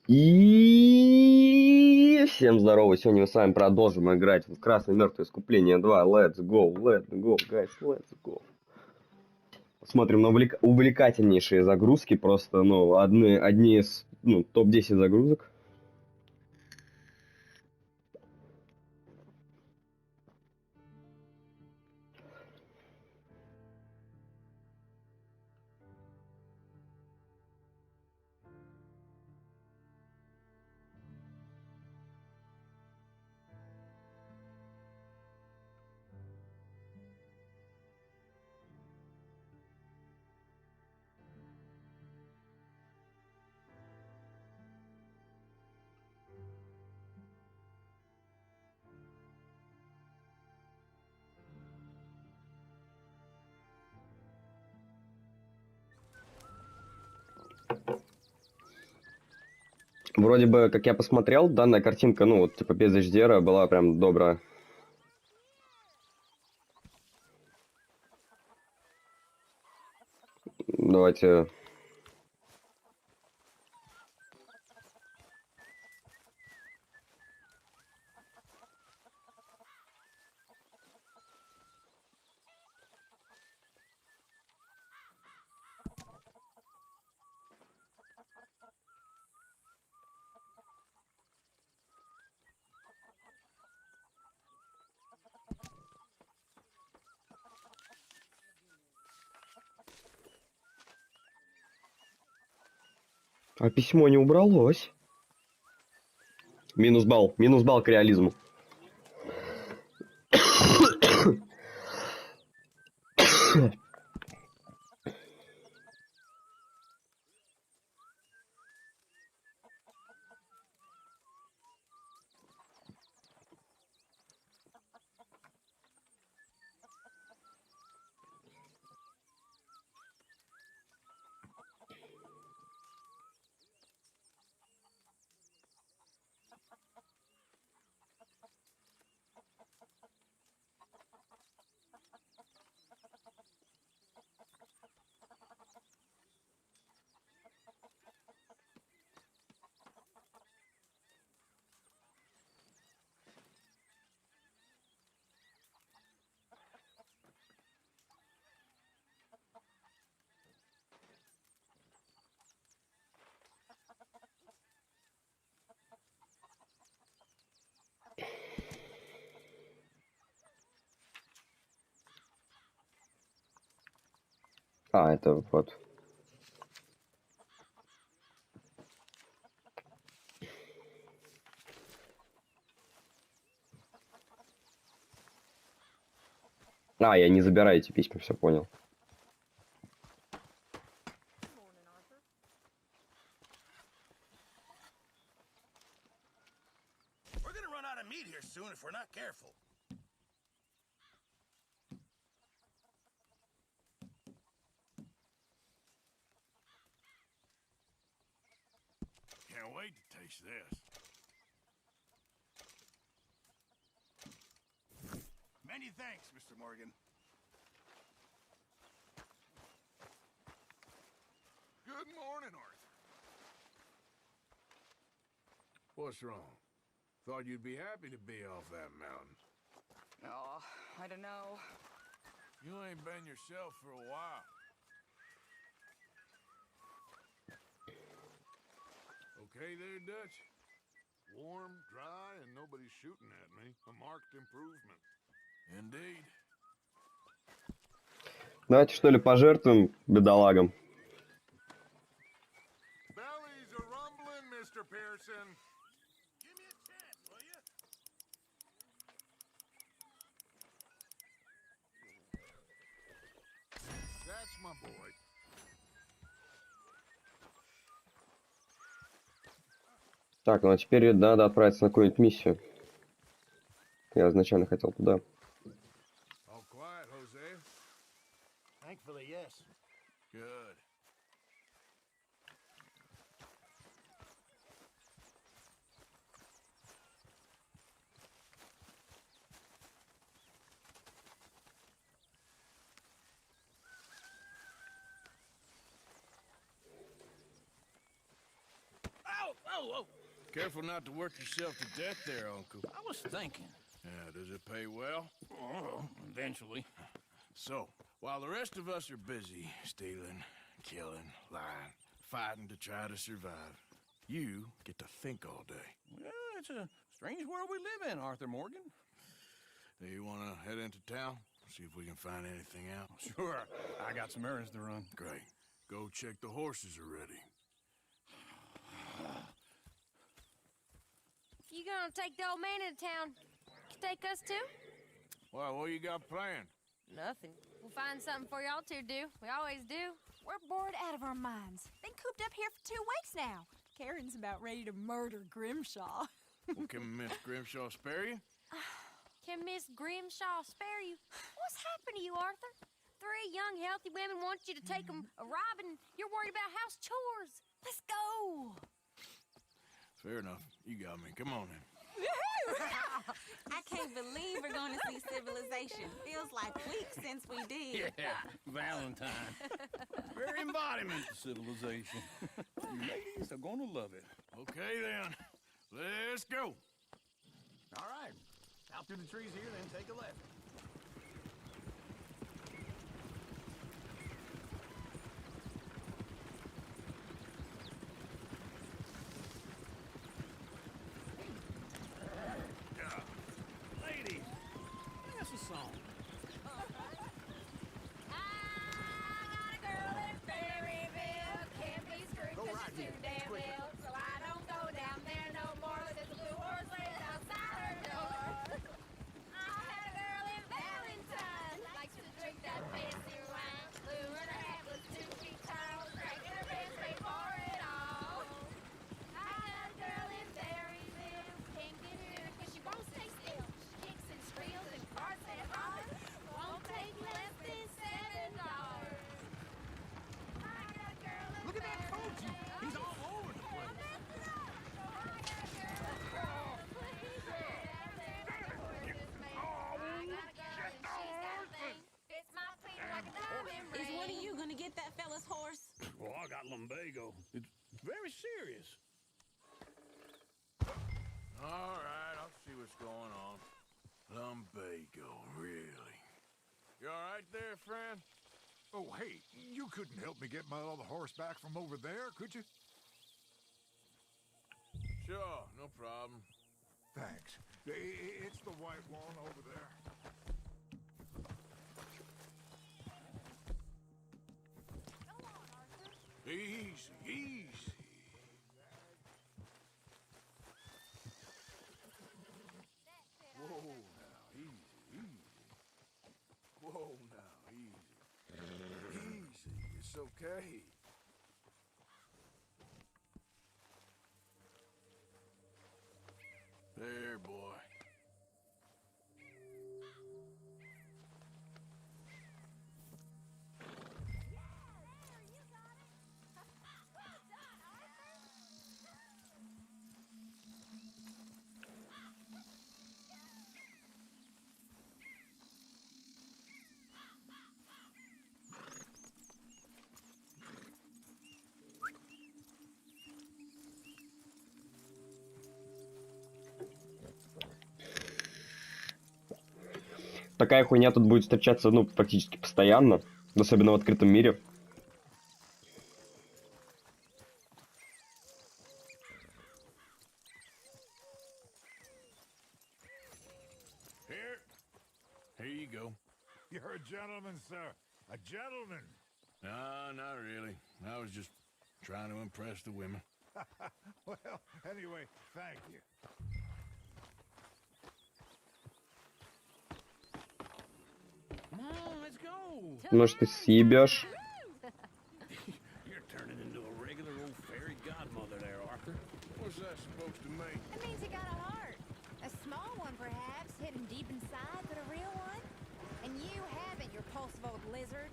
И всем здорово, сегодня мы с вами продолжим играть в Красное Мертвое Искупление 2. Let's go, guys, let's go. Смотрим на увлекательнейшие загрузки, просто, ну, одни из, ну, топ-10 загрузок. Вроде бы, как я посмотрел, данная картинка, ну, вот, типа, без HDR была прям добрая. Давайте... А письмо не убралось. Минус балл к реализму. А, это вот... А, я не забираю эти письма, все понял. Can't wait to taste this. Many thanks, Mr. Morgan. Good morning, Arthur. What's wrong? Thought you'd be happy to be off that mountain. Oh, I don't know. You ain't been yourself for a while. Okay there, Dutch? Warm, dry, and nobody's shooting at me. A marked improvement. Indeed. Давайте, что ли, пожертвуем бедолагам. Bellies are rumbling, Mr. Pearson. Give me a chance, will you? That's my boy. Так, ну а теперь надо отправиться на какую-нибудь миссию. Я изначально хотел туда. All quiet, Jose. Thankfully, yes. Good. Oh, Careful not to work yourself to death there, Uncle. I was thinking. Yeah, does it pay well? Oh, eventually. So, while the rest of us are busy stealing, killing, lying, fighting to try to survive, you get to think all day. Well, it's a strange world we live in, Arthur Morgan. Do you want to head into town? See if we can find anything out? Sure, I got some errands to run. Great. Go check the horses are ready. You gonna take the old man into town? Take us too? Well, what you got planned? Nothing. We'll find something for y'all to do. We always do. We're bored out of our minds. Been cooped up here for 2 weeks now. Karen's about ready to murder Grimshaw. Well, can Miss Grimshaw spare you? Can Miss Grimshaw spare you? What's happened to you, Arthur? 3 young, healthy women want you to take them a robbing. You're worried about house chores. Let's go. Fair enough. You got me. Come on then. I can't believe we're going to see civilization. Feels like weeks since we did. Yeah, Valentine. Very embodiment of civilization. You ladies are gonna love it. Okay then. Let's go. All right. Out through the trees here, then take a left. Ladies, sing us a song. I got a girl in Berryville. Can't be screwed 'cause right she's too damn ill. So I don't go down there no more. There's a blue horse laid outside her door. I had a girl in Valentine. Likes to drink that fancy wine. Blue and her hat was 2 feet tall. Cracking her pants straight for it all. I had a girl in Berryville. Can't get her 'cause she won't stay still. She kicks and squeals and farts and hollers. Won't take less than $7. I got a girl in Look at that coach. He's all over the place. Is one of you going to get that fella's horse? Well, I got lumbago. It's very serious. All right, I'll see what's going on. Lumbago, really? You all right there, friend? Oh, hey, you couldn't help me get my other horse back from over there, could you? Sure, no problem. Thanks. It's the white one over there. Easy, easy. Whoa, now, easy, easy. Whoa, now, easy. Easy, it's okay. There, boy. Такая хуйня тут будет встречаться, ну, практически постоянно. Особенно в открытом мире. Here you go. You're a gentleman, sir. A gentleman. No, not really. I was just trying to impress the women. Well, anyway, thank you. Come on, let's go. Может, ты съебешь? You're turning into a regular old fairy godmother there, Arthur. What's that supposed to mean? It means you got a heart. A small one, perhaps, hidden deep inside, but a real one. And you haven't, you repulsive old lizard.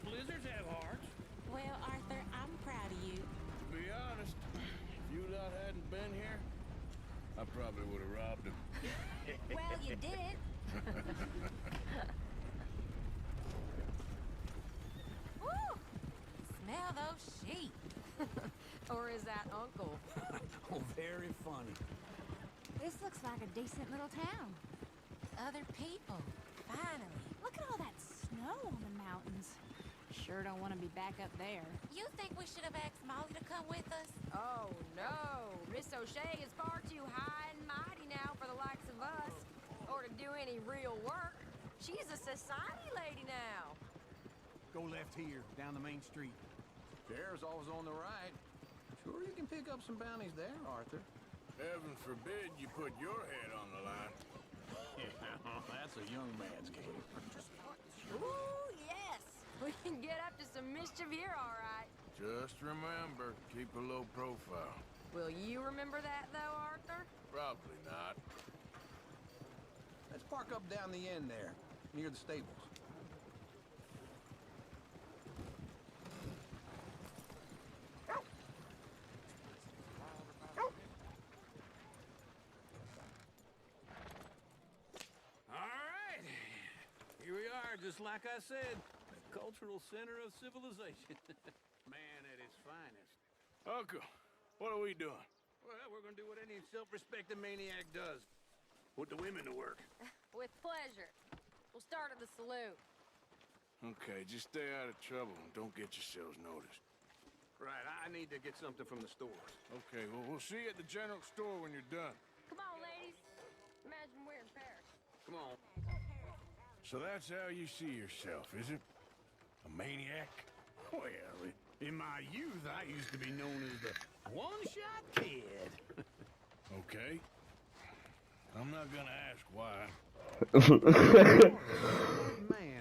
Blizzards have hearts. Well, Arthur, I'm proud of you. To be honest, if you lot hadn't been here, I probably would have robbed him. Well, you did. Woo! Smell those sheep. Or is that Uncle? Oh, very funny. This looks like a decent little town. Other people. Finally. Look at all that snow on the mountains. Sure don't want to be back up there. You think we should have asked Molly to come with us? Oh, no. Miss O'Shea is far too high and mighty now for the likes of us. Or to do any real work. She's a society lady now. Go left here, down the main street. Sheriff's always on the right. Sure you can pick up some bounties there, Arthur. Heaven forbid you put your head on the line. Yeah, that's a young man's game. Ooh, yes. We can get up to some mischief here, all right. Just remember, keep a low profile. Will you remember that, though, Arthur? Probably not. Let's park up down the end there, near the stables. Here we are, just like I said, the cultural center of civilization. Man at its finest. Uncle, what are we doing? Well, we're gonna do what any self-respecting maniac does. Put the women to work. With pleasure. We'll start at the saloon. Okay, just stay out of trouble and don't get yourselves noticed. Right, I need to get something from the stores. Okay, well, we'll see you at the general store when you're done. Come on, ladies. Imagine we're in Paris. Come on. So that's how you see yourself, is it? A maniac? Well, in my youth, I used to be known as the one-shot kid. Okay. I'm not gonna ask why. Man.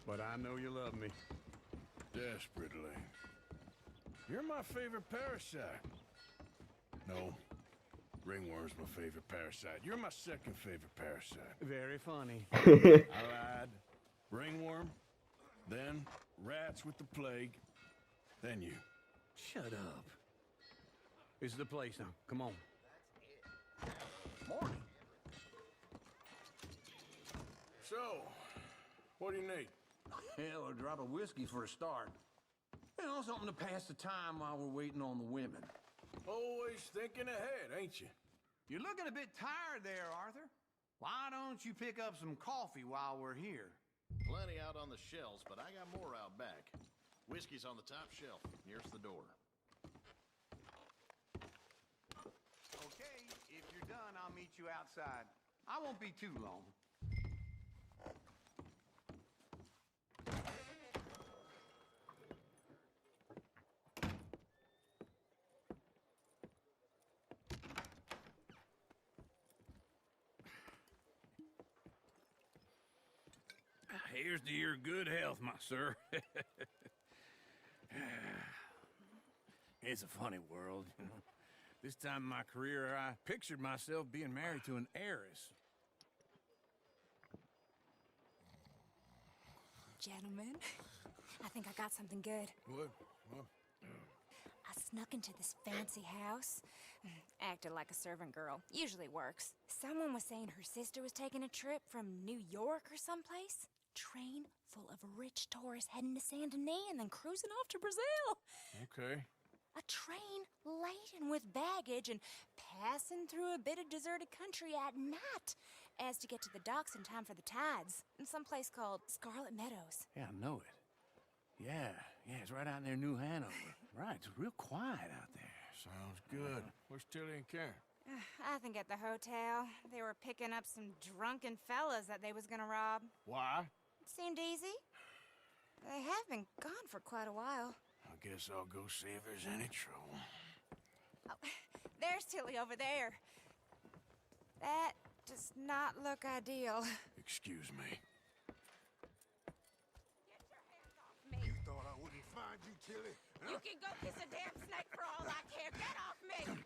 But I know you love me. Desperately. You're my favorite parasite. No. Ringworm's my favorite parasite. You're my second favorite parasite. Very funny. I lied. Ringworm, then rats with the plague, then you. Shut up. This is the place now. Come on. Morning. So, what do you need? Hell, a drop of whiskey for a start. You know, something to pass the time while we're waiting on the women. Always thinking ahead, ain't you? You're looking a bit tired there, Arthur. Why don't you pick up some coffee while we're here? Plenty out on the shelves, but I got more out back. Whiskey's on the top shelf, nearest the door. Okay, if you're done, I'll meet you outside. I won't be too long. Here's to your good health, my sir. It's a funny world, you know. This time in my career, I pictured myself being married to an heiress. Gentlemen, I think I got something good. What? I snuck into this fancy house. Acted like a servant girl. Usually works. Someone was saying her sister was taking a trip from New York or someplace. Train full of rich tourists heading to Saint Denis and then cruising off to Brazil. Okay. A train laden with baggage and passing through a bit of deserted country at night as to get to the docks in time for the tides in some place called Scarlet Meadows. Yeah, I know it. Yeah, it's right out near New Hanover. Right, it's real quiet out there. Sounds good. Where's Tilly and Karen? I think at the hotel. They were picking up some drunken fellas that they was gonna rob. Why? It seemed easy. They have been gone for quite a while. I guess I'll go see if there's any trouble. Oh, there's Tilly over there. That does not look ideal. Excuse me. Get your hands off me. You thought I wouldn't find you, Tilly? You can go kiss a damn snake for all I care. Get off me.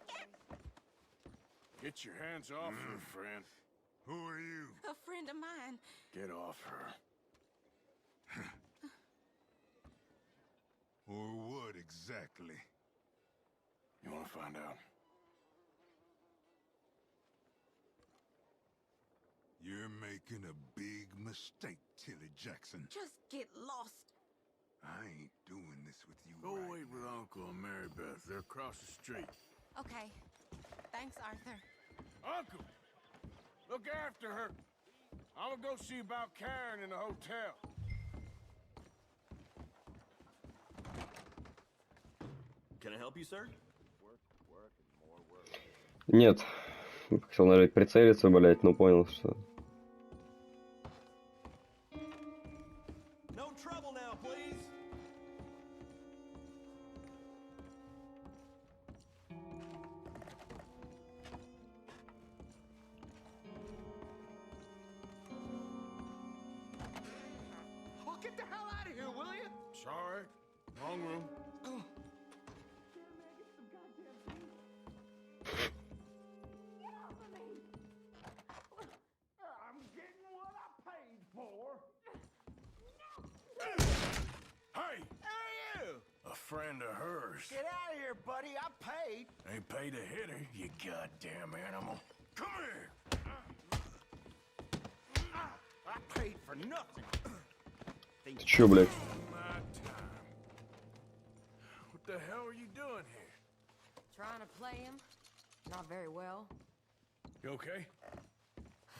Get your hands off her, friend. Who are you? A friend of mine. Get off her. Or what exactly? You want to find out? You're making a big mistake, Tilly Jackson. Just get lost. I ain't doing this with you. Go right wait with Uncle and Mary Beth. They're across the street. Okay. Thanks, Arthur. Uncle! Look after her. I'm gonna go see about Karen in the hotel. Can I help you, sir? Нет. Хотел нажать прицелиться, блять, но понял, что... No trouble now, please. Oh, get the hell out of here, will you? Sorry. Wrong room. I'm getting what I paid for. Hey! Hey, you! A friend of hers. Get out of here, buddy. I paid. Ain't paid to hit her, you goddamn animal. Come here! I paid for nothing. Ты чё, блядь? My time. What the hell are you doing here? Trying to play him? Not very well. You okay?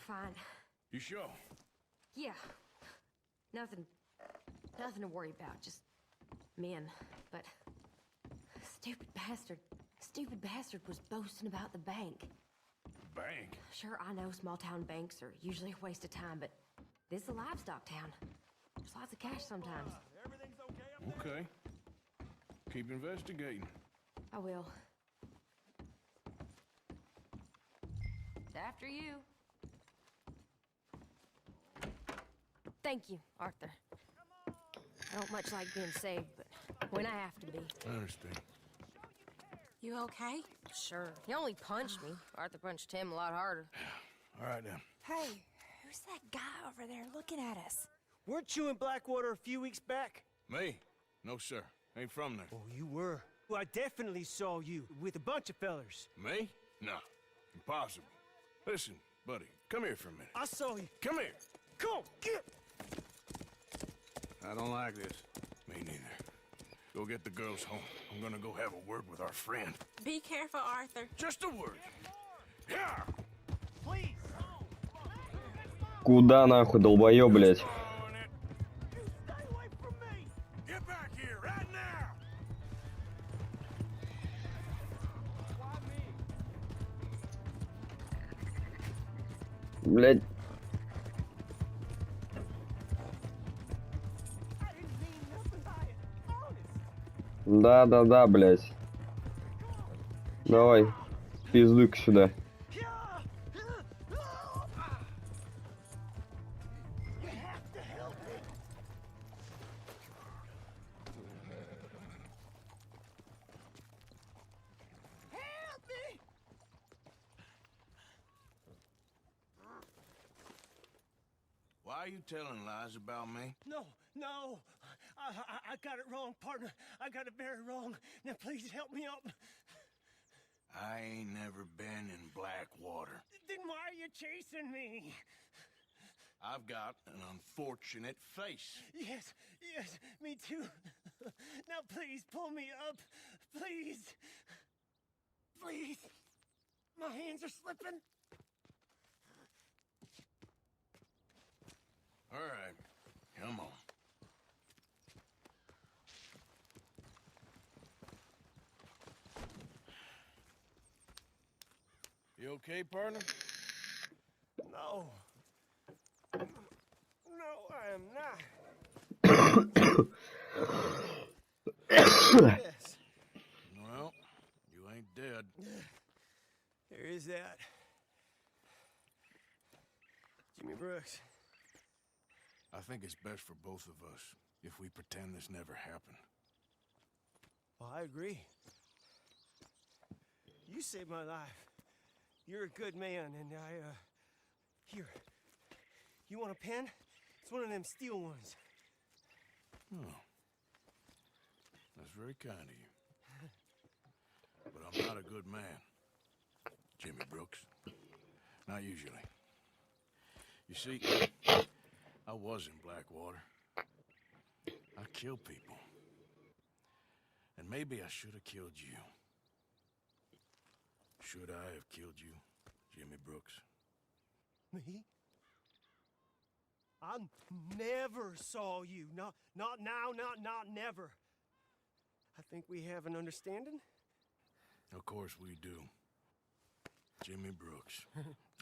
Fine. You sure? Yeah. Nothing to worry about. Just men. But stupid bastard was boasting about the bank. Bank? Sure, I know small town banks are usually a waste of time, but this is a livestock town. There's lots of cash sometimes. Everything's okay up there? Okay. Keep investigating. I will. It's after you. Thank you, Arthur. I don't much like being saved, but when I have to be. I understand. You okay? Sure. He only punched me. Arthur punched him a lot harder. All right, then. Hey, who's that guy over there looking at us? Weren't you in Blackwater a few weeks back? Me? No, sir. Ain't from there. Oh, you were. Well, I definitely saw you with a bunch of fellers. Me? No. Impossible. Listen, buddy, come here for a minute. I saw you. Come here. Come on, get! I don't like this. Me neither. Go get the girls home. I'm gonna go have a word with our friend. Be careful, Arthur. Just a word. Yeah! Please! Куда нахуй, долбоёб, блядь? Stay away from me! Get back here right now! Блядь. I didn't mean nothing by it. Honest. Да, блядь. Давай, пиздуй-ка сюда. You have to help me. Help me! Why are you telling lies about me? No. I got it wrong, partner. I got it very wrong. Now please help me up. I ain't never been in Blackwater. Then why are you chasing me? I've got an unfortunate face. Yes, me too. Now please pull me up. Please. Please. My hands are slipping. All right, come on. You okay, partner? No. No, I am not. Yes. Well, you ain't dead. There is that. Jimmy Brooks. I think it's best for both of us if we pretend this never happened. Well, I agree. You saved my life. You're a good man, and here. You want a pen? It's one of them steel ones. Oh. That's very kind of you. But I'm not a good man, Jimmy Brooks. Not usually. You see, I was in Blackwater. I kill people. And maybe I should have killed you. Should I have killed you, Jimmy Brooks? Me? I never saw you. Not now, not never. I think we have an understanding. Of course we do. Jimmy Brooks.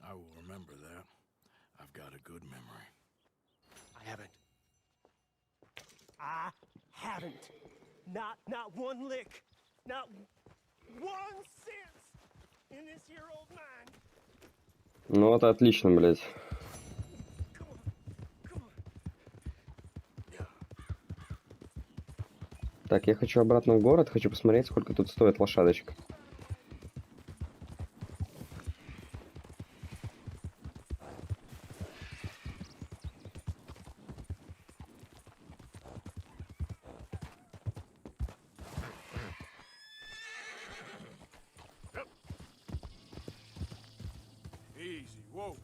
I will remember that. I've got a good memory. I haven't. Not one lick. Not 1 cent in this here old mine. Ну вот отлично, блядь. Так, я хочу обратно в город, хочу посмотреть, сколько тут стоит лошадочка. Easy, whoa.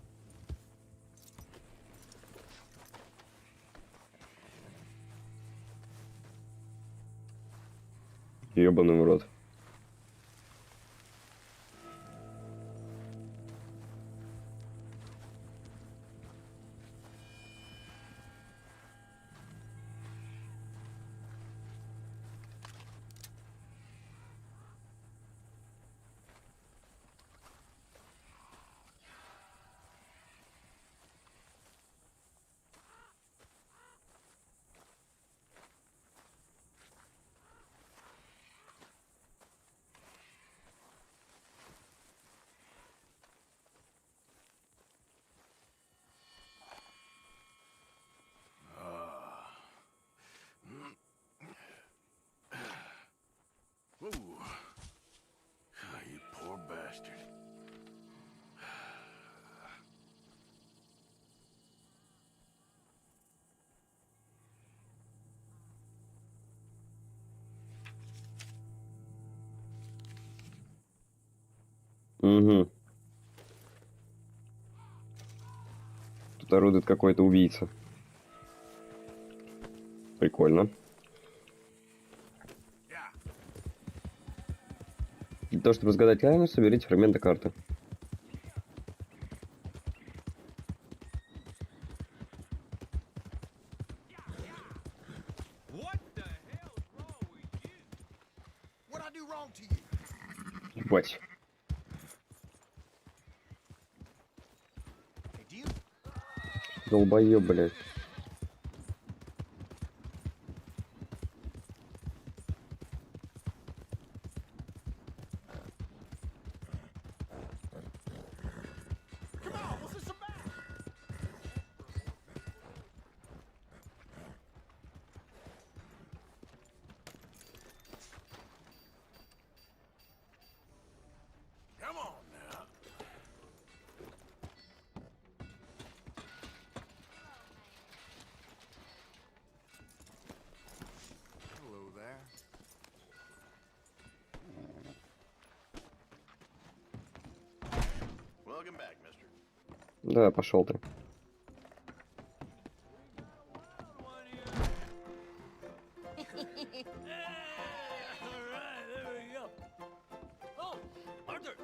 Ёбаный в рот. Ooh. Ah, you poor bastard. Угу. Тут орудует какой-то убийца. Прикольно. Для того, чтобы разгадать тайну, соберите фрагменты карты. Ебать. Долбоёб, блядь. Come on now. Hello there. Welcome back, mister. Да, пошел ты. Alright, there we go. Oh, Arthur,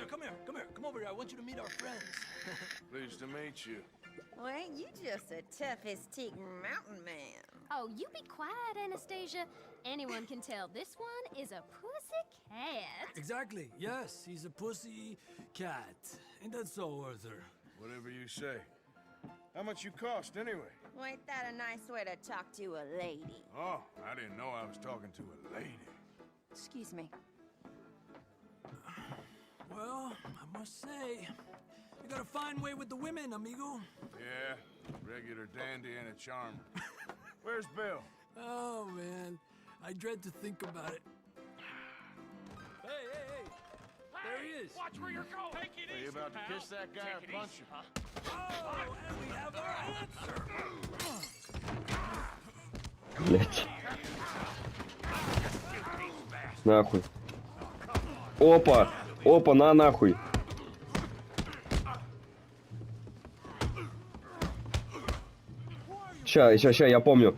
come here. Come over here. I want you to meet our friends. Pleased to meet you. Well, ain't you just the toughest teak mountain man? Oh, you be quiet, Anastasia. Anyone can tell this one is a pussy cat. Exactly. Yes, he's a pussy cat. Ain't that so, Arthur? Whatever you say. How much you cost, anyway? Well, ain't that a nice way to talk to a lady? Oh, I didn't know I was talking to a lady. Excuse me. Well, I must say, you got a fine way with the women, amigo. Yeah, regular dandy and a charm. Where's Bill? Oh, man. I dread to think about it. Hey! There he is. Watch where you're going. Take it Are you about to kiss that guy or punch him? Oh, and we have our answer. Блять. Нахуй. Опа! Опа, на нахуй. Ща, я помню.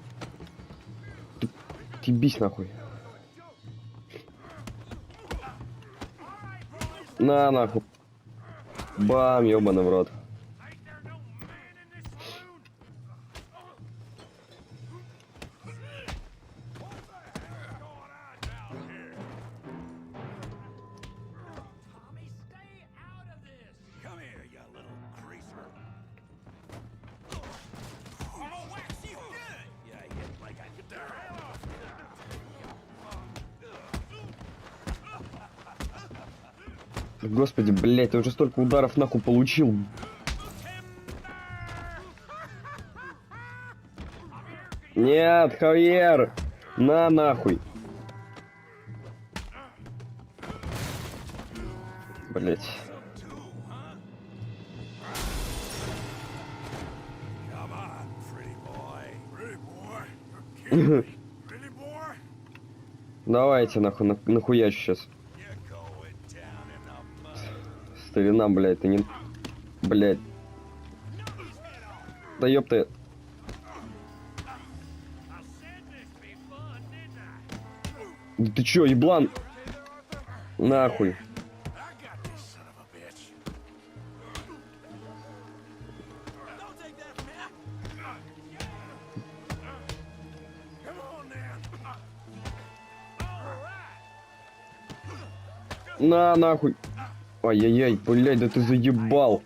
Отъебись нахуй. На нахуй. Бам, ёбаный в рот. Господи, блядь, ты уже столько ударов нахуй получил. Нет, Хавьер! На нахуй. Блять. Давайте нахуй, нахуячу сейчас. Старина, блядь, ты не... Блядь. Да ёпта. Да ты чё, еблан? Нахуй. На, нахуй. Ай-яй-яй, блядь, да ты заебал.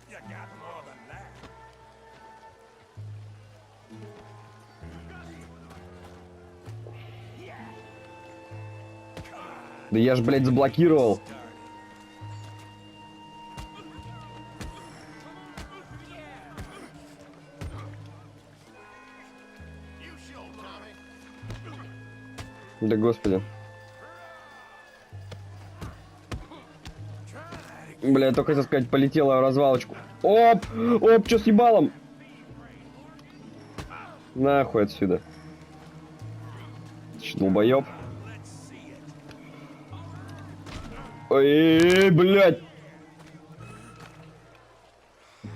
Да я ж, блядь, заблокировал. Да господи. Бля, я только хотел сказать, полетела в развалочку. Оп! Оп, чё с ебалом? Нахуй отсюда. Ты долбоёб. Ой, блядь.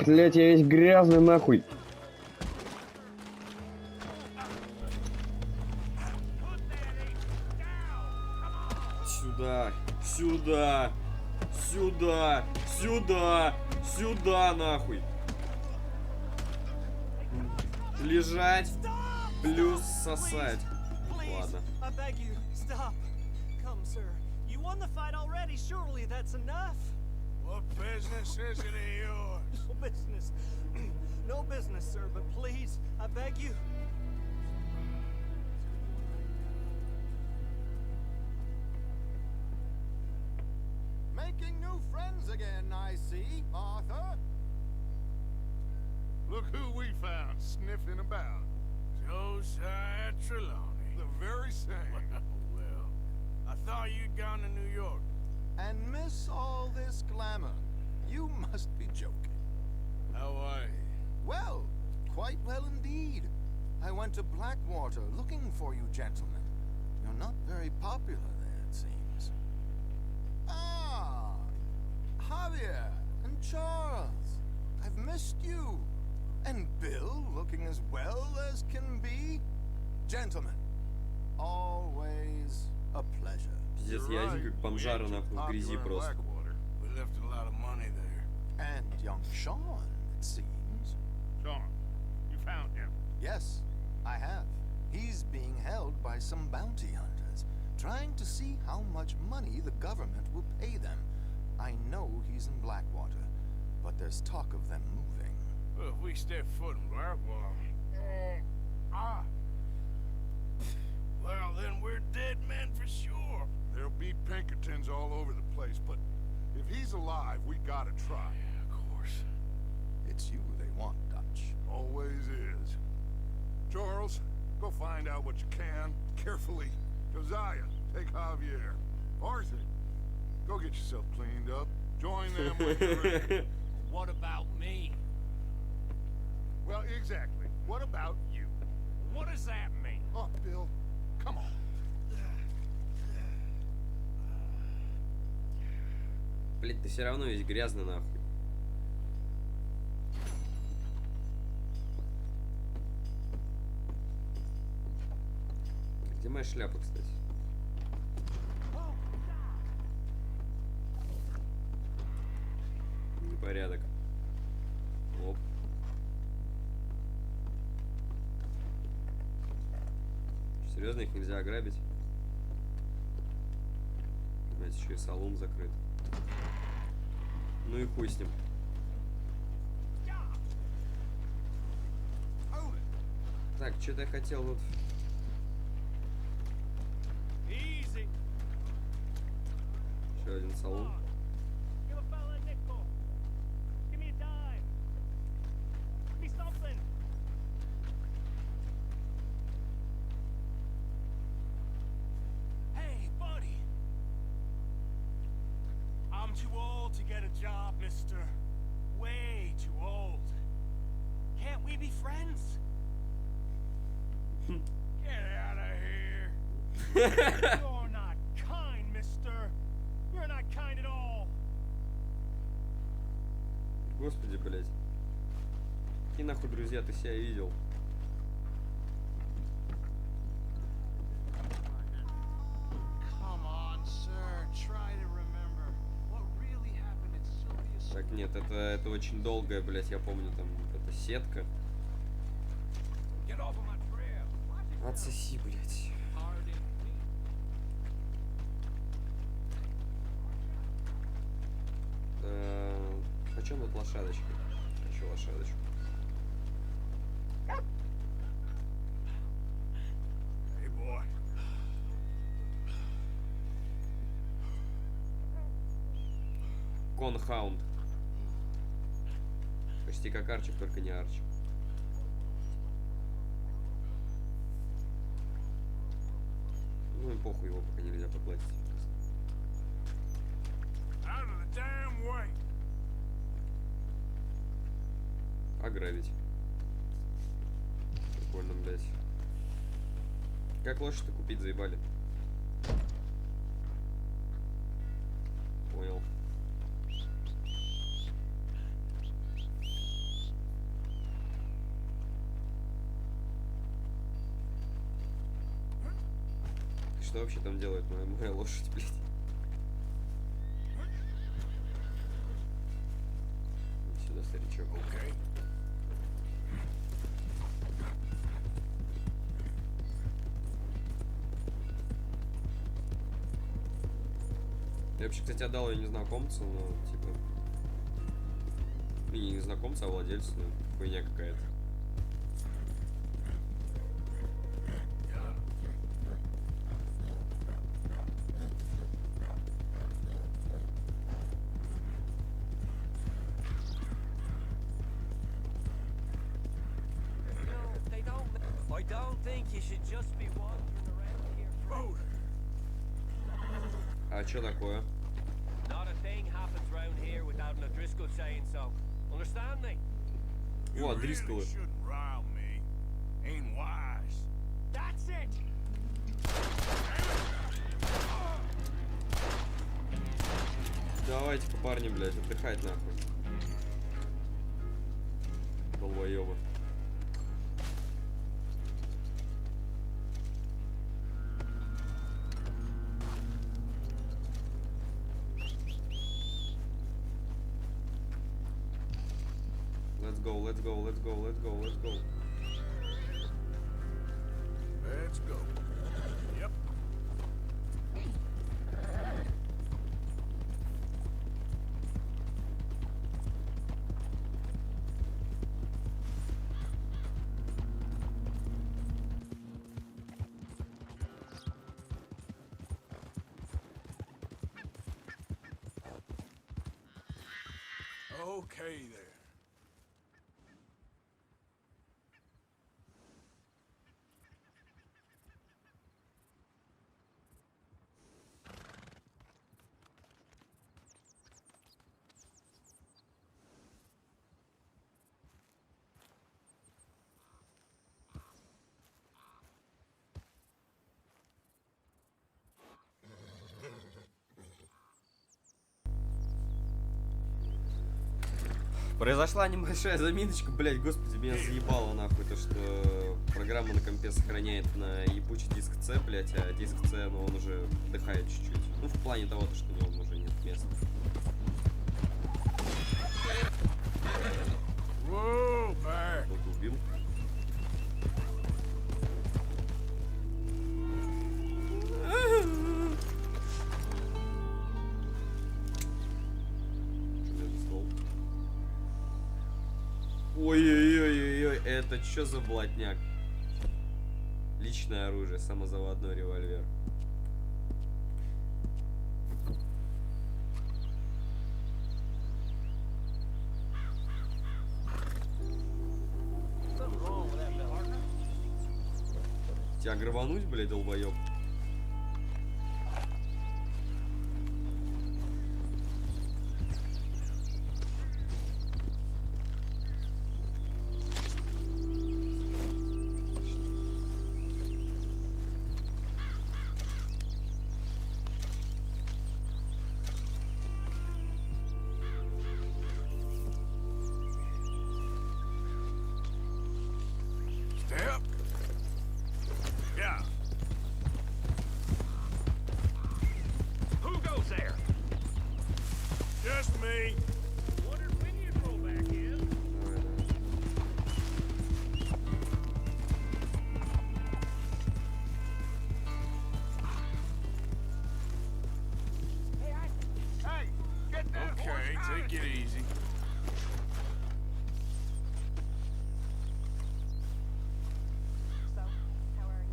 Блядь, я весь грязный, нахуй. Сюда, сюда, сюда, сюда, сюда, нахуй. Лежать, плюс сосать. Ладно. Won the fight already. Surely that's enough. What business is it of yours? No business. No business, sir, but please, I beg you. Making new friends again, I see, Arthur. Look who we found sniffing about. Josiah Trelawney. The very same. Well, I thought you'd gone to New York. And miss all this glamour. You must be joking. How are you? Well, quite well indeed. I went to Blackwater looking for you gentlemen. You're not very popular there, it seems. Ah, Javier and Charles. I've missed you. And Bill looking as well as can be. Gentlemen, always a pleasure. Пиздец, я один как бомжара нахуй в грязи просто. We left a lot of money there. And young Sean, it seems. Sean, you found him? Yes, I have. He's being held by some bounty hunters, trying to see how much money the government will pay them. I know he's in Blackwater, but there's talk of them moving. Well, if we step foot in Blackwater... Well, then we're dead men for sure. There'll be Pinkertons all over the place, but if he's alive, we gotta try. Yeah, of course. It's you they want, Dutch. Always is. Charles, go find out what you can, carefully. Josiah, take Javier. Arthur, go get yourself cleaned up. Join them when you're ready. What about me? Well, exactly. What about you? What does that mean? Oh, Bill, come on. Блять, ты все равно весь грязный нахуй. Где Снимай шляпу, кстати. Непорядок. Оп. Серьезно, их нельзя ограбить? Знаете, еще и салон закрыт. Ну и хуй с ним. Так, что-то я хотел вот... Еще один салон. Hey, buddy. I'm too old to get a job, mister. Way too old. Can't we be friends? Get out of here. You're not kind, mister. You're not kind at all. Господи, блядь. Какие нахуй друзья ты себя видел? Come on, sir. Try to remember what really happened at Sylvia's. Так, нет, это очень долгая, блядь, я помню, там, это сетка. Get off of my trail. Отсоси, блядь. Почем тут лошадочка? Хочу лошадочку. Hey, boy. Конхаунд. Почти как Арчик, только не Арчик. Ну и похуй, его пока нельзя поплатить. Out of the damn way. Ограбить. Прикольно, блядь. Как лошадь-то купить заебали? Понял. Что вообще там делает моя лошадь, блядь? Иди сюда, старичок. Okay. Я вообще, кстати, отдал ее незнакомцу, но, типа... И не незнакомцу, а владельцу, ну, хуйня какая-то. I don't think you should just be wandering around here. Road. А чё такое? Not a thing happens round here without an O'Driscoll saying so. Understand me? You О, really Дрисколы. shouldn't rile me. Ain't wise. That's it! Давайте-ка, парни, блядь, отдыхать нахуй. Долбоёбы. Let's go, let's go, let's go, let's go, let's go. Let's go. Yep. Okay there. Произошла небольшая заминочка, блять, господи, меня заебало нахуй, то что программа на компе сохраняет на ебучий диск C, блять, а диск C, ну он уже отдыхает чуть-чуть. Ну, в плане того, что у него уже нет места. Кто-то убил. Ой-ой-ой-ой-ой, это что за блатняк? Личное оружие, самозаводной револьвер. Тебя грабануть, блядь, долбоёб? Step. Yeah. Who goes there? Just me. Wondered when you'd roll back in. Hey, get that horse out of take it here. easy. So, how are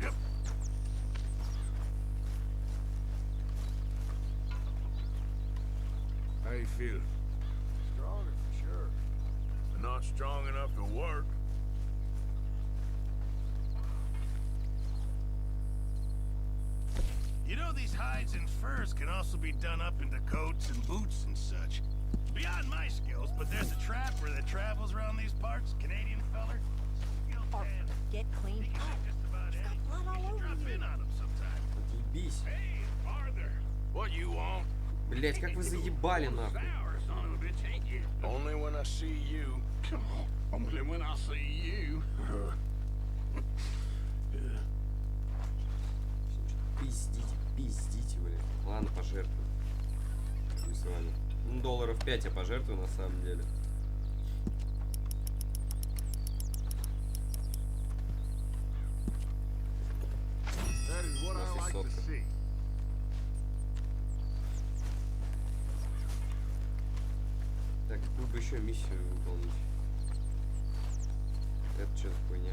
you? Yep. How you feeling? Stronger for sure. But not strong enough to work. You know, these hides and furs can also be done up into coats and boots and such. Beyond my skills, but there's a trapper that travels around these parts, Canadian feller. Skilled hand. Get cleaned He can up. make just about You've got anything. blood all You should over drop you. in on him sometime. Отъебись. Hey, Arthur. What you want? Блять, как вы заебали нахуй. Sour son of a bitch, ain't you? Only when I see you. Come on. Only when I see you. Пиздите, блядь. Ладно, пожертвую. Мы с вами. Ну, долларов 5 я пожертвую на самом деле. That is what I like to see. Так, какую бы еще миссию выполнить? Это что за хуйня?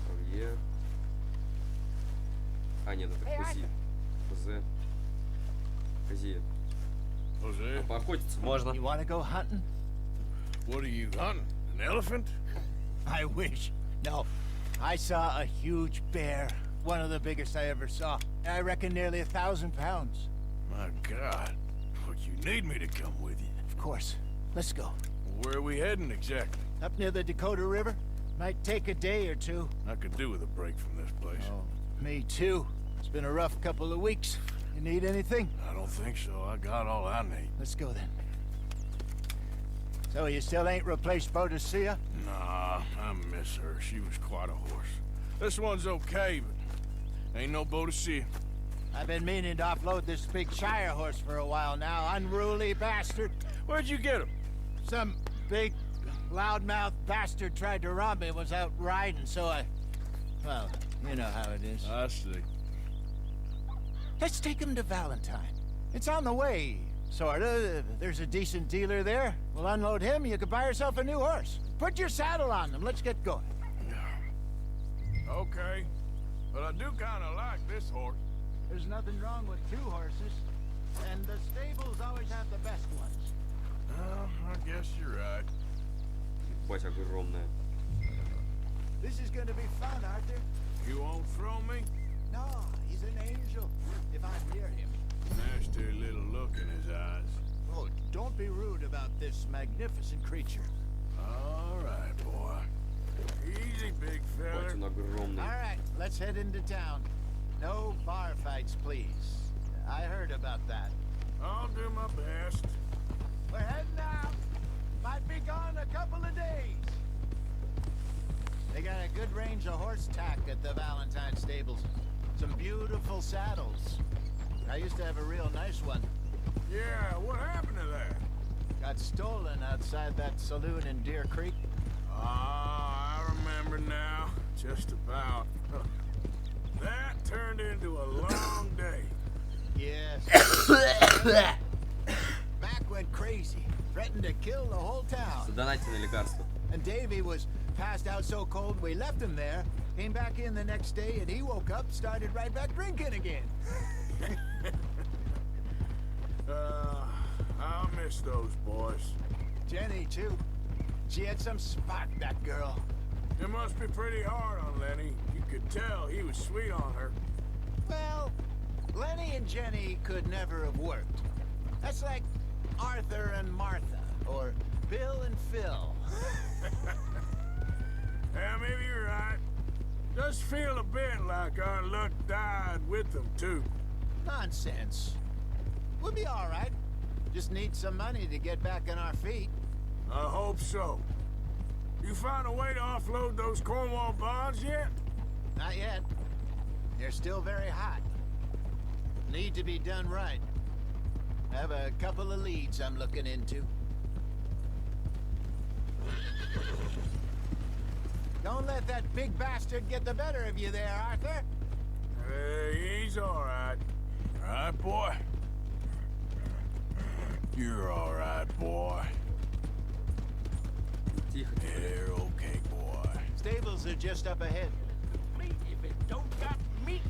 Павье. А, нет, это Кози. Козе. Кози. Jose, Поохотиться можно. You want to go hunting? what are you hunting? An elephant? I wish. No. I saw a huge bear. One of the biggest I ever saw. I reckon nearly 1,000 pounds. My God. Well, you need me to come with you. Of course. Let's go. Where are we heading exactly? Up near the Dakota River. Might take a day or two. I could do with a break from this place. Oh, me too. It's been a rough couple of weeks. You need anything? I don't think so. I got all I need. Let's go then. So you still ain't replaced Boadicea? Nah, I miss her. She was quite a horse. This one's okay, but ain't no Boadicea. I've been meaning to offload this big Shire horse for a while now. Unruly bastard. Where'd you get him? Some big, loudmouth bastard tried to rob me and was out riding, so I... Well, you know how it is. I see. Let's take him to Valentine. It's on the way, sorta. There's a decent dealer there. We'll unload him, you could buy yourself a new horse. Put your saddle on them, let's get going. Okay. But I do kind of like this horse. There's nothing wrong with two horses. And the stables always have the best ones. I guess you're right. Ебать, огромная. This is gonna be fun, Arthur. You won't throw me? No, he's an angel. If I'm near him. Nasty little look in his eyes. Oh, don't be rude about this magnificent creature. All right, boy. Easy, big fella. Ебать, он огромный. All right, let's head into town. No bar fights, please. I heard about that. I'll do my best. We're heading out. Might be gone a couple of days. They got a good range of horse tack at the Valentine stables. Some beautiful saddles. I used to have a real nice one. Yeah, what happened to that? Got stolen outside that saloon in Deer Creek. Ah, I remember now. Just about. That turned into a long day. Yes. Mac went crazy. Threatened to kill the whole town. Задонатьте на лекарства. And Davey was passed out so cold we left him there. Came back in the next day and he woke up, started right back drinking again. I'll miss those boys. Jenny, too. She had some spot, that girl. It must be pretty hard on Lenny. You could tell he was sweet on her. Well, Lenny and Jenny could never have worked. That's like Arthur and Martha, or Bill and Phil. Yeah, maybe you're right. Does feel a bit like our luck died with them, too. Nonsense. We'll be all right. Just need some money to get back on our feet. I hope so. You found a way to offload those Cornwall bonds yet? Not yet. They're still very hot. Need to be done right. I have a couple of leads I'm looking into. Don't let that big bastard get the better of you there, Arthur. He's all right. All right, boy? You're all right, boy. Тихо. You're okay, boy. Stables are just up ahead. Meat if it don't got meat.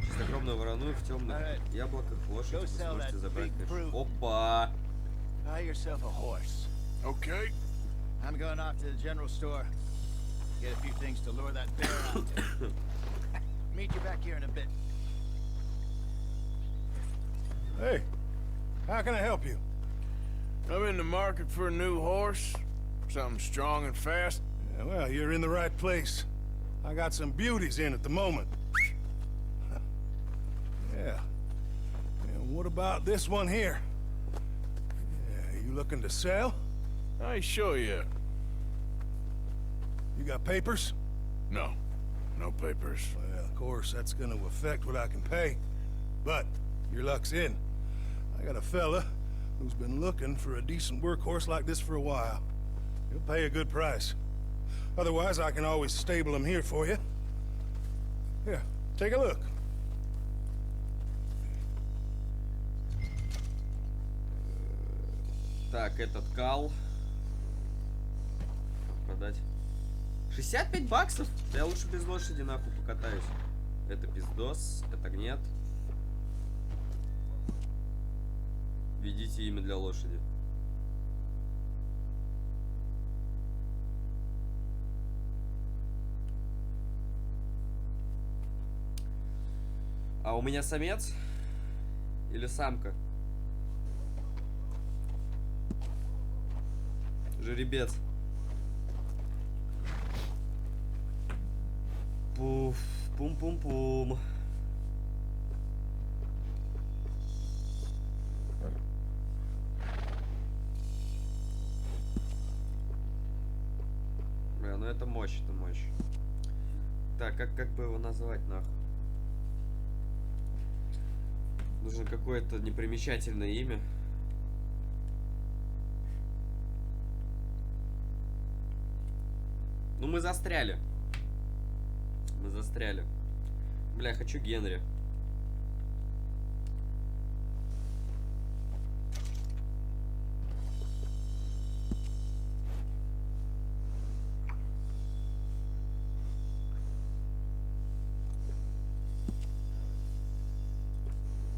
Сейчас огромную ворону в темных яблоках лошадь Go вы sell сможете that забрать. big конечно. brute. Опа! Buy yourself a horse. Okay. I'm going off to the general store. Get a few things to lure that bear out to. Meet you back here in a bit. Hey, how can I help you? I'm in the market for a new horse. Something strong and fast. Yeah, well, you're in the right place. I got some beauties in at the moment. Yeah. And what about this one here? Yeah, you looking to sell? I ain't sure yet. You got papers? No. No papers. Well, of course, that's gonna affect what I can pay. But your luck's in. I got a fella who's been looking for a decent workhorse like this for a while. He'll pay a good price. Otherwise, I can always stable him here for you. Here, take a look. Так, этот кал. Продать. 65 баксов? Да я лучше без лошади нахуй покатаюсь. Это пиздос, это нет. Введите имя для лошади. А у меня самец? Или самка? Жеребец. Пуф, пум-пум-пум. Бля, ну это мощь, это мощь. Так, как бы его назвать нахуй? Нужно какое-то непримечательное имя. Ну мы застряли. Мы застряли. Бля, я хочу Генри.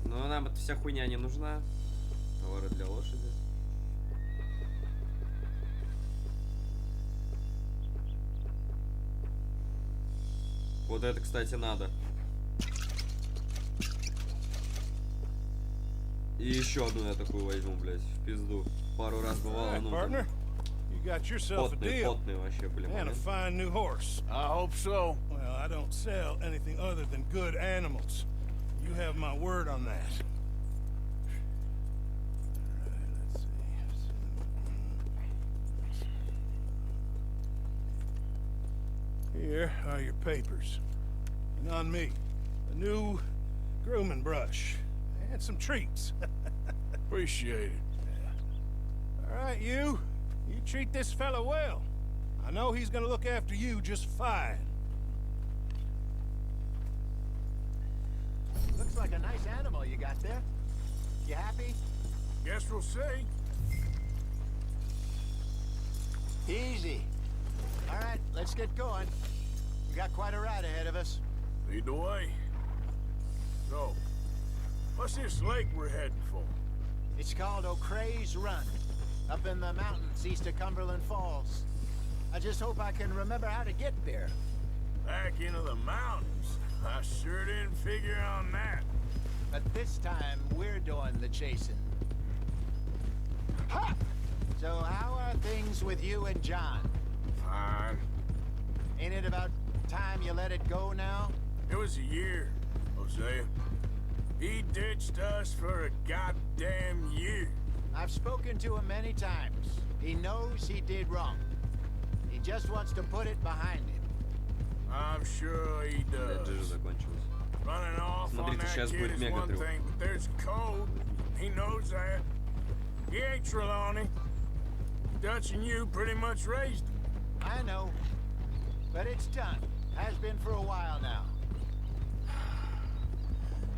Но нам эта вся хуйня не нужна. Товары для лошади. Вот это, кстати, надо. И еще одну я такую возьму, блядь, в пизду. Пару раз бывало, ну там потные вообще, блин. And a fine new horse. I hope so. Well, I don't sell anything other than good animals. You You have my word on that. Alright, let's see. Here are your papers. And on me, a new grooming brush. And some treats. Appreciate it. Alright, you treat this fella well. I know he's gonna look after you just fine. Looks like a nice animal you got there. You happy? Guess we'll see. Easy. All right, let's get going. We got quite a ride ahead of us. Lead the way. So, what's this lake we're heading for? It's called O'Creagh's Run, up in the mountains east of Cumberland Falls. I just hope I can remember how to get there. Back into the mountains? I sure didn't figure on that. But this time, we're doing the chasing. Ha! So how are things with you and John? Fine. Ain't it about time you let it go now? It was a year, Hosea. He ditched us for a goddamn year. I've spoken to him many times. He knows he did wrong. He just wants to put it behind him. I'm sure he does. Running off on that kid is one thing, but there's code. He knows that. He ain't Trelawney. Dutch and you pretty much raised him. I know. But it's done. Has been for a while now.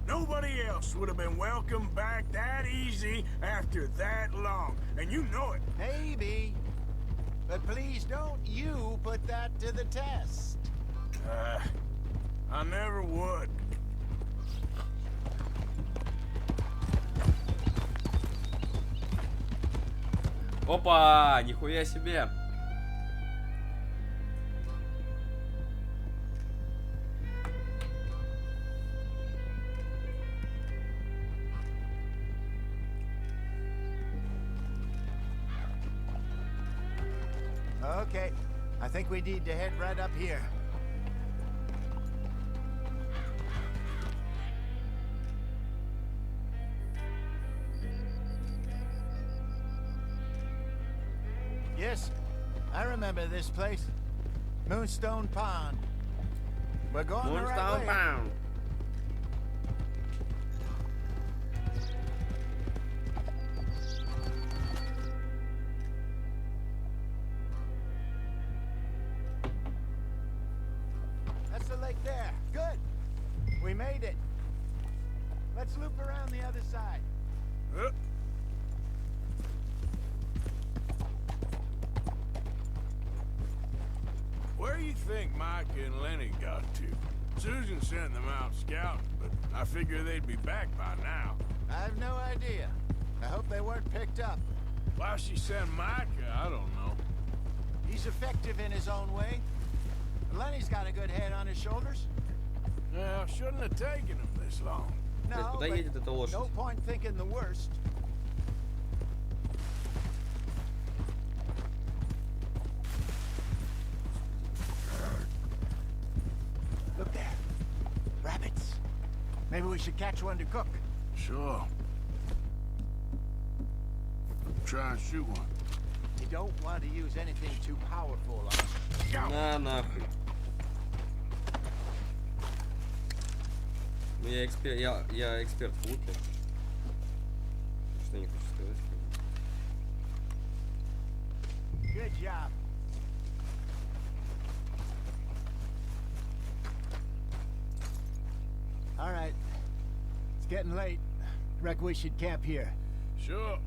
Nobody else would have been welcomed back that easy after that long. And you know it. Maybe. But please don't you put that to the test. I never would. Опа, нихуя себе. Okay. I think we need to head right up here. Yes, I remember this place. Moonstone Pond. We're going the right way. Пам. That's the lake there. Good. We made it. Let's loop around the other side. Where do you think Mike and Lenny got to? Susan sent them out scouting, but I figure they'd be back by now. I have no idea. I hope they weren't picked up. Why she sent Mike, I don't know. He's effective in his own way. Lenny's got a good head on his shoulders. Well, shouldn't have taken him this long. Блядь, No, куда but едет эта лошадь? no point thinking the worst. Look there. Rabbits. Maybe we should catch one to cook. Sure. Try and shoot one. You don't want to use anything too powerful on it. На нахуй. Ну я эксперт в луке. Что не хочу сказать. Good job. All right. It's getting late. Reckon we should camp here. Sure.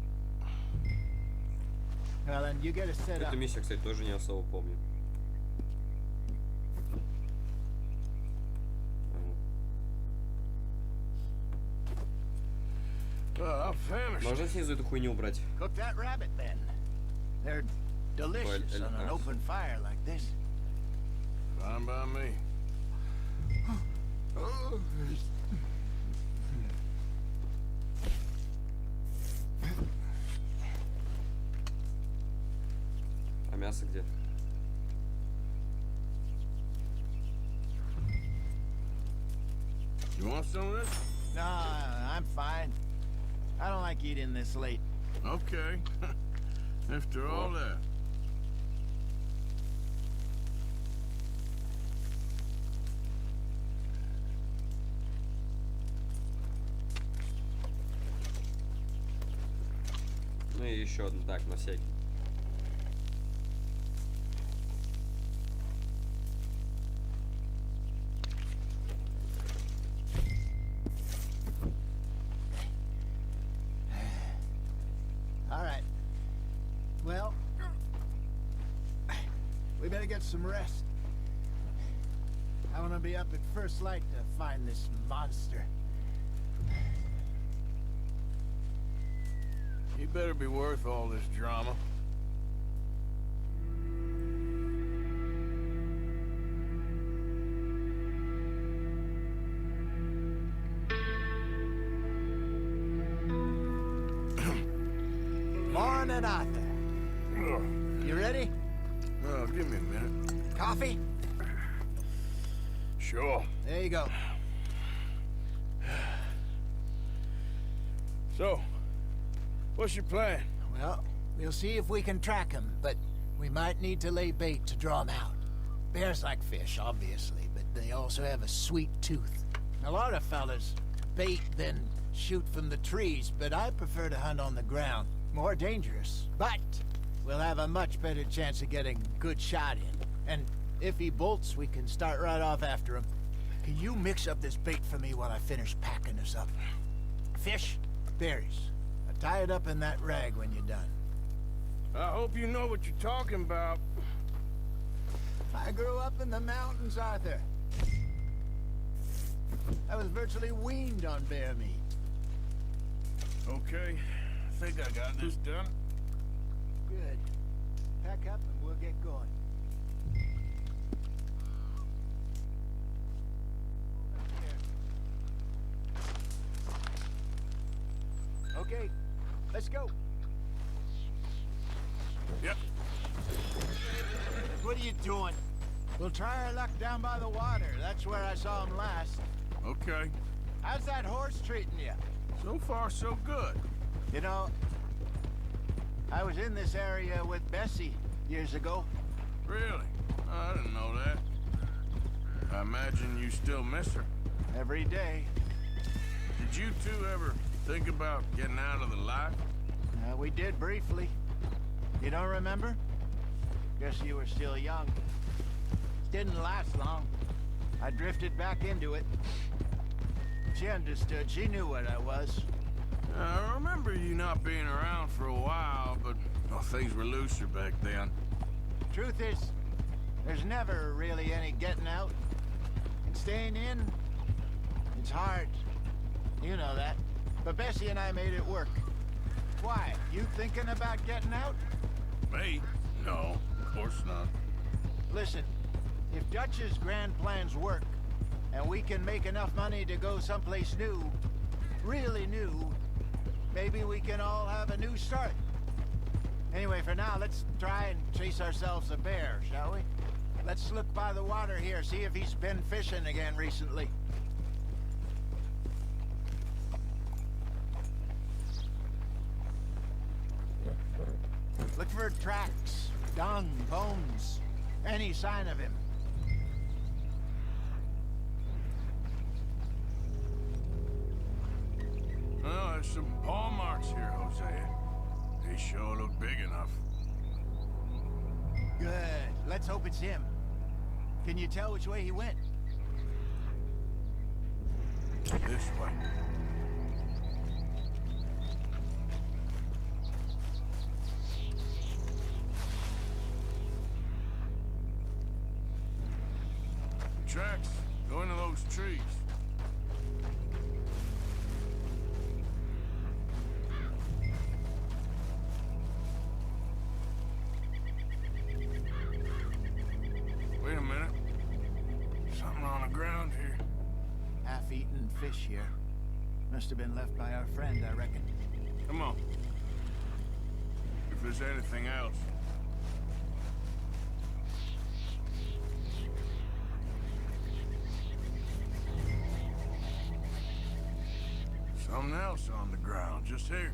Well, then you get us set up. Эту миссию, кстати, тоже не особо помню. Можно снизу эту хуйню убрать? Cook that rabbit then. They're delicious on an open fire like this. Fine by me. А мясо где? You want some of this? No, I'm fine. I don't like eating this late. Okay. After all that. Ну и еще одну так, на всякий. All right. Well, we better get some rest. I want to be up at first light to find this monster. You better be worth all this drama. Morning, Arthur. You ready? Oh, give me a minute. Coffee? Sure. There you go. So, what's your plan? Well, we'll see if we can track him, but we might need to lay bait to draw him out. Bears like fish, obviously, but they also have a sweet tooth. A lot of fellas bait, then shoot from the trees, but I prefer to hunt on the ground. More dangerous, but we'll have a much better chance of getting a good shot in. And if he bolts, we can start right off after him. Can you mix up this bait for me while I finish packing this up? Fish, berries. Tie it up in that rag when you're done. I hope you know what you're talking about. I grew up in the mountains, Arthur. I was virtually weaned on bear meat. Okay, I think I got this done. Good. Pack up and we'll get going. Okay, let's go. Yep. What are you doing? We'll try our luck down by the water. That's where I saw him last. Okay. How's that horse treating you? So far, so good. You know, I was in this area with Bessie years ago. Really? I didn't know that. I imagine you still miss her. Every day. Did you two ever think about getting out of the life? We did briefly. You don't remember? Guess you were still young. Didn't last long. I drifted back into it. She understood. She knew what I was. I remember you not being around for a while, but well, things were looser back then. Truth is, there's never really any getting out. And staying in, it's hard. You know that. But Bessie and I made it work. Why? You thinking about getting out? Me? No, of course not. Listen, if Dutch's grand plans work, and we can make enough money to go someplace new, really new, maybe we can all have a new start. Anyway, for now, let's try and chase ourselves a bear, shall we? Let's look by the water here, see if he's been fishing again recently. Look for tracks, dung, bones, any sign of him. Well, there's some paw marks here, Hosea. They sure look big enough. Good. Let's hope it's him. Can you tell which way he went? This way. The tracks go into those trees. Wait a minute. Something on the ground here. Half-eaten fish here. Must have been left by our friend, I reckon. Come on. If there's anything else. Something else on the ground, just here.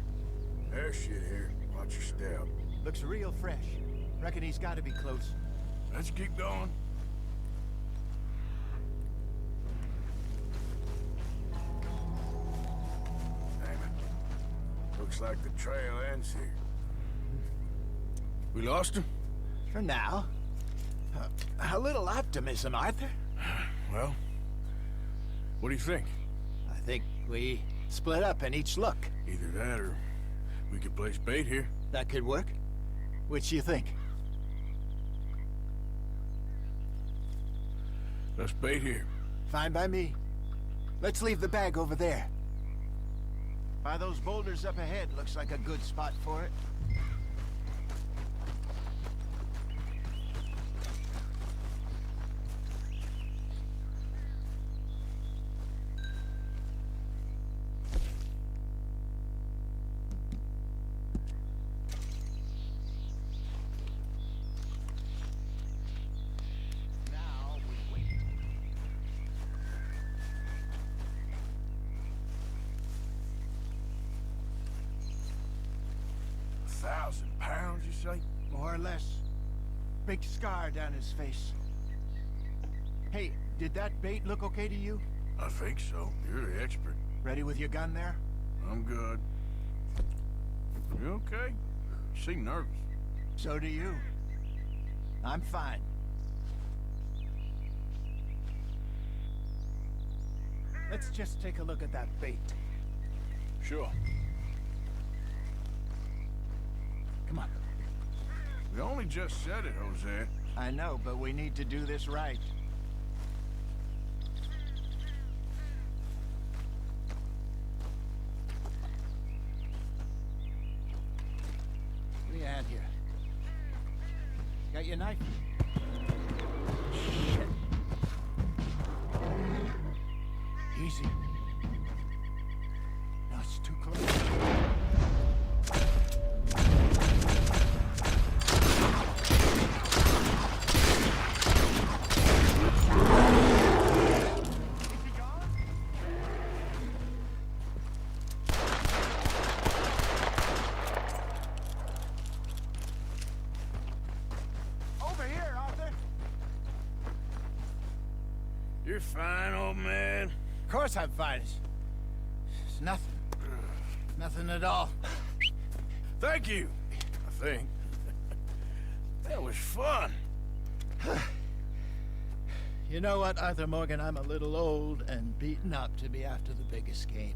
There's shit here. Watch your step. Looks real fresh. Reckon he's got to be close. Let's keep going. Damn it. Looks like the trail ends here. We lost him? For now. A little optimism, Arthur. Well, what do you think? I think we split up and each look. Either that or we could place bait here. That could work. Which you think? Let's bait here. Fine by me. Let's leave the bag over there. By those boulders up ahead, looks like a good spot for it. £1,000, you say? More or less. Big scar down his face. Hey, did that bait look okay to you? I think so. You're the expert. Ready with your gun there? I'm good. You okay? You seem nervous. So do you. I'm fine. Let's just take a look at that bait. Sure. Come on. We only just said it, Jose. I know, but we need to do this right. What do you have here? Got your knife? Shit. Easy. No, it's too close. You're fine, old man. Of course I'm fine. It's nothing. Nothing at all. Thank you, I think. That was fun. You know what, Arthur Morgan? I'm a little old and beaten up to be after the biggest game.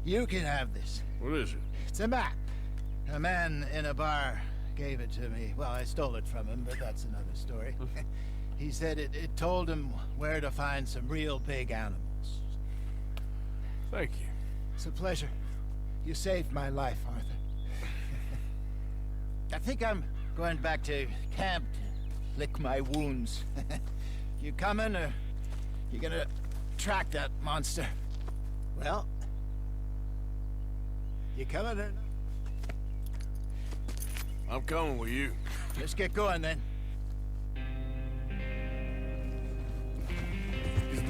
You can have this. What is it? It's a map. A man in a bar gave it to me. Well, I stole it from him, but that's another story. He said it told him where to find some real big animals. Thank you. It's a pleasure. You saved my life, Arthur. I think I'm going back to camp to lick my wounds. You coming, or you gonna track that monster? Well, you coming or not? I'm coming with you. Let's get going then.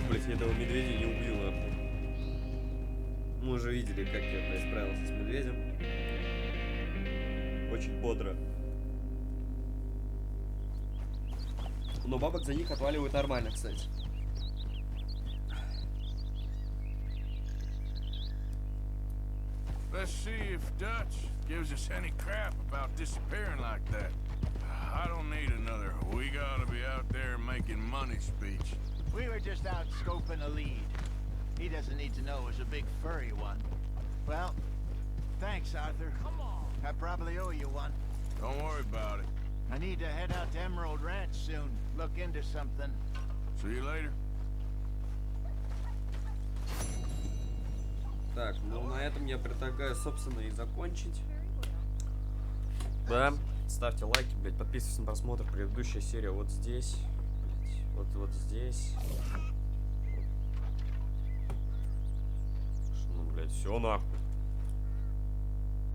Блять, я этого медведя не убил, нахуй. Мы уже видели, как я, блядь, справился с медведем. Очень бодро. Но бабок за них отваливают нормально, кстати. Let's see if Dutch gives us any crap about disappearing like that. I don't need another "we gotta be out there making money" speech. We were just out scoping a lead. He doesn't need to know it's a big furry one. Well, thanks, Arthur. Come on. I probably owe you one. Don't worry about it. I need to head out to Emerald Ranch soon. Look into something. See you later. Так, ну на этом я предлагаю, собственно, и закончить. Да, ставьте лайки, блядь, подписывайтесь на просмотр. Предыдущая серия вот здесь. Блядь, вот здесь. Ну, блядь, все нахуй.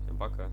Всем пока.